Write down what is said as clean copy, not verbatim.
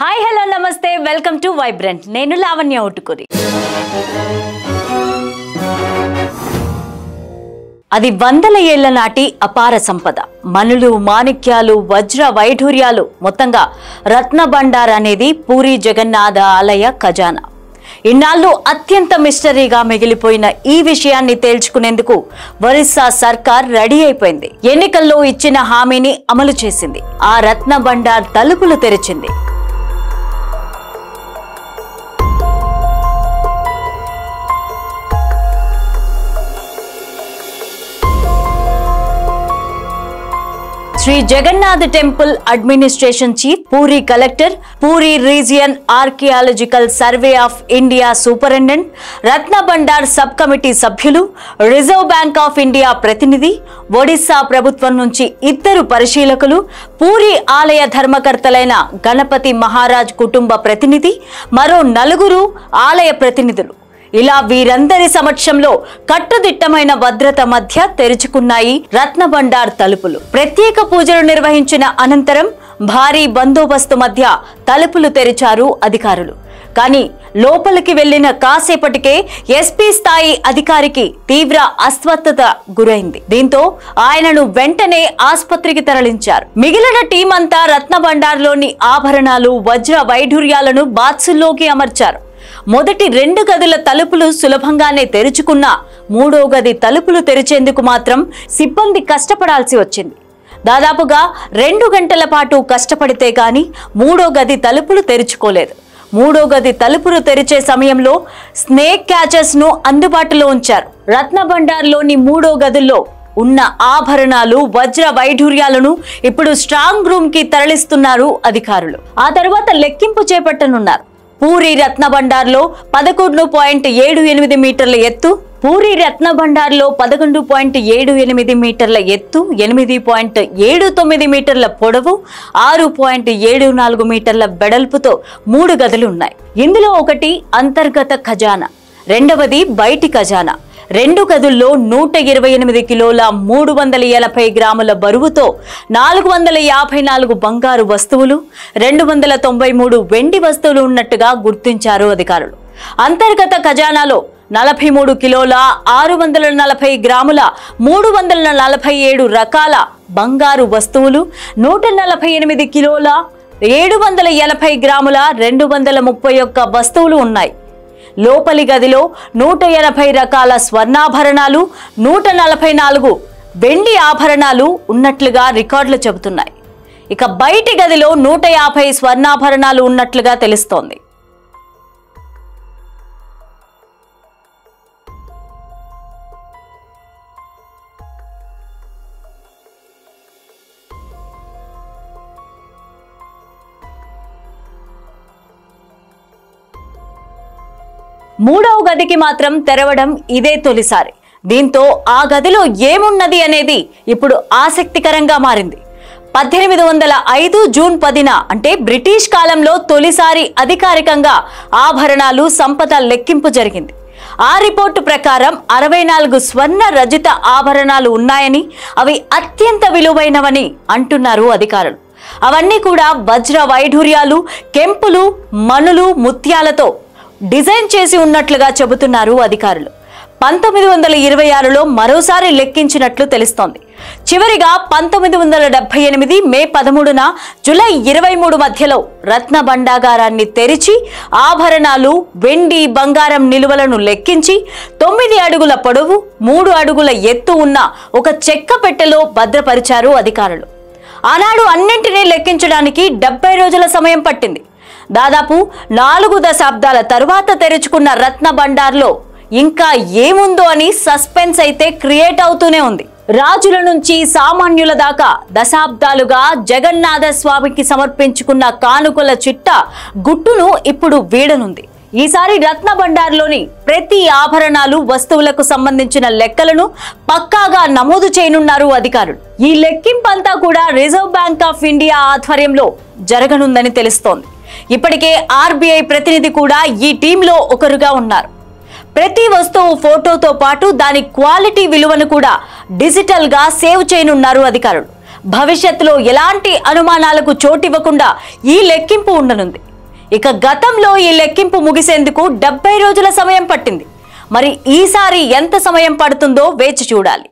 Hi hello నమస్తే welcome to vibrant. నేను లావణ్య ఉటుకురి. అది వందల ఏళ్ల నాటి అపార సంపద. మనులు, మాణిక్యాలు, వజ్ర వైఢూర్యాలు, మొత్తంగా రత్న బండార్ అనేది పూరి జగన్నాథ ఆలయ ఖజానా. ఇన్నాళ్ళు అత్యంత మిస్టరీగా మిగిలిపోయిన ఈ విషయాన్ని తేల్చుకునేందుకు ఒరిస్సా సర్కార్ రెడీ అయిపోయింది. ఎన్నికల్లో ఇచ్చిన హామీని అమలు చేసింది. ఆ రత్న బండార్ తలుపులు తెరిచింది. Shri Jagannath temple administration chief, Puri collector, Puri region archaeological survey of India superintendent, Ratna Bhandar sub committee సభ్యులు, రిజర్వ్ బ్యాంక్ ఆఫ్ ఇండియా ప్రతినిధి, ఒడిశా ప్రభుత్వం నుంచి 2 పరిశీలకులు, పూరి ఆలయ ధర్మకర్తలైన గణపతి మహారాజ్ కుటుంబ ప్రతినిధి, మరో 4 ఆలయ ప్రతినిధులు. ఇలా వీరందరి సమక్షంలో కట్టుదిట్టమైన భద్రత మధ్య తెరుచుకున్నాయి రత్న బండార్ తలుపులు. ప్రత్యేక పూజలు నిర్వహించిన అనంతరం భారీ బందోబస్తు మధ్య తలుపులు తెరిచారు అధికారులు. కానీ లోపలికి వెళ్లిన కాసేపటికే ఎస్పీ స్థాయి అధికారికి తీవ్ర అస్వస్థత గురైంది. దీంతో ఆయనను వెంటనే ఆసుపత్రికి తరలించారు. మిగిలిన టీం అంతా రత్న బండార్లోని ఆభరణాలు, వజ్ర వైఢూర్యాలను బాక్సుల్లోకి అమర్చారు. మొదటి 2 గదుల తలుపులు సులభంగానే తెరుచుకున్నా 3వ గది తలుపులు తెరిచేందుకు మాత్రం సిబ్బంది కష్టపడాల్సి వచ్చింది. దాదాపుగా 2 గంటల పాటు కష్టపడితే గాని 3వ గది తలుపులు తెరుచుకోలేదు. 3వ గది తలుపులు తెరిచే సమయంలో స్నేక్ క్యాచర్స్ ను అందుబాటులో ఉంచారు. రత్న బండార్లోని 3వ గదుల్లో ఉన్న ఆభరణాలు, వజ్ర వైఢూర్యాలను ఇప్పుడు స్ట్రాంగ్ రూమ్ కి తరలిస్తున్నారు అధికారులు. ఆ తర్వాత లెక్కింపు చేపట్టనున్నారు. పూరి రత్న బండార్లో 11.78 మీటర్ల ఎత్తు, పూరి రత్న బండార్లో 11.78 మీటర్ల ఎత్తు, 8.79 మీటర్ల పొడవు, 6.74 మీటర్ల వెడల్పుతో 3 గదులు ఉన్నాయి. ఇందులో ఒకటి అంతర్గత ఖజానా, రెండవది బయటి ఖజానా. 2 గదుల్లో 128 కిలోల 380 గ్రాముల బరువుతో 454 బంగారు వస్తువులు, 293 వెండి వస్తువులు ఉన్నట్టుగా గుర్తించారు అధికారులు. అంతర్గత ఖజానాలో 43 కిలోల 640 గ్రాముల 347 రకాల బంగారు వస్తువులు, 148 కిలోల 780 గ్రాముల 231 వస్తువులు ఉన్నాయి. లోపలి గదిలో 180 రకాల స్వర్ణాభరణాలు, 144 వెండి ఆభరణాలు ఉన్నట్లుగా రికార్డులు చెబుతున్నాయి. ఇక బయటి గదిలో 150 స్వర్ణాభరణాలు ఉన్నట్లుగా తెలుస్తోంది. మూడవ గదికి మాత్రం తెరవడం ఇదే తొలిసారి. దీంతో ఆ గదిలో ఏమున్నది అనేది ఇప్పుడు ఆసక్తికరంగా మారింది. 1805 జూన్ 10న అంటే బ్రిటిష్ కాలంలో తొలిసారి అధికారికంగా ఆభరణాలు, సంపద లెక్కింపు జరిగింది. ఆ రిపోర్టు ప్రకారం 64 స్వర్ణ రజిత ఆభరణాలు ఉన్నాయని, అవి అత్యంత విలువైనవని అంటున్నారు అధికారులు. అవన్నీ కూడా వజ్ర వైఢూర్యాలు, కెంపులు, మణులు, ముత్యాలతో డిజైన్ చేసి ఉన్నట్లుగా చెబుతున్నారు అధికారులు. 1926లో మరోసారి లెక్కించినట్లు తెలుస్తోంది. చివరిగా 1978 మే 13న జూలై 23 మధ్యలో రత్న బండాగారాన్ని తెరిచి ఆభరణాలు, వెండి, బంగారం నిలువలను లెక్కించి 9 అడుగుల పొడవు, 3 అడుగుల ఎత్తు ఉన్న ఒక చెక్క పెట్టెలో భద్రపరిచారు అధికారులు. ఆనాడు అన్నింటినీ లెక్కించడానికి 70 రోజుల సమయం పట్టింది. దాదాపు 4 దశాబ్దాల తరువాత తెరుచుకున్న రత్న బండార్లో ఇంకా ఏముందో అని సస్పెన్స్ అయితే క్రియేట్ అవుతూనే ఉంది. రాజుల నుంచి సామాన్యుల దాకా దశాబ్దాలుగా జగన్నాథ స్వామికి సమర్పించుకున్న కానుకల చిట్ట గుట్టును ఇప్పుడు వీడనుంది. ఈసారి రత్న బండార్లోని ప్రతి ఆభరణాలు, వస్తువులకు సంబంధించిన లెక్కలను పక్కాగా నమోదు చేయనున్నారు అధికారులు. ఈ లెక్కింపంతా కూడా రిజర్వ్ బ్యాంక్ ఆఫ్ ఇండియా ఆధ్వర్యంలో జరగనుందని తెలుస్తోంది. ఇప్పటికే ఆర్బీఐ ప్రతినిధి కూడా ఈ టీంలో ఒకరుగా ఉన్నారు. ప్రతి వస్తువు ఫోటోతో పాటు దాని క్వాలిటీ విలువను కూడా డిజిటల్ గా సేవ్ చేయనున్నారు అధికారులు. భవిష్యత్తులో ఎలాంటి అనుమానాలకు చోటివ్వకుండా ఈ లెక్కింపు ఉండనుంది. ఇక గతంలో ఈ లెక్కింపు ముగిసేందుకు 70 రోజుల సమయం పట్టింది. మరి ఈసారి ఎంత సమయం పడుతుందో వేచి చూడాలి.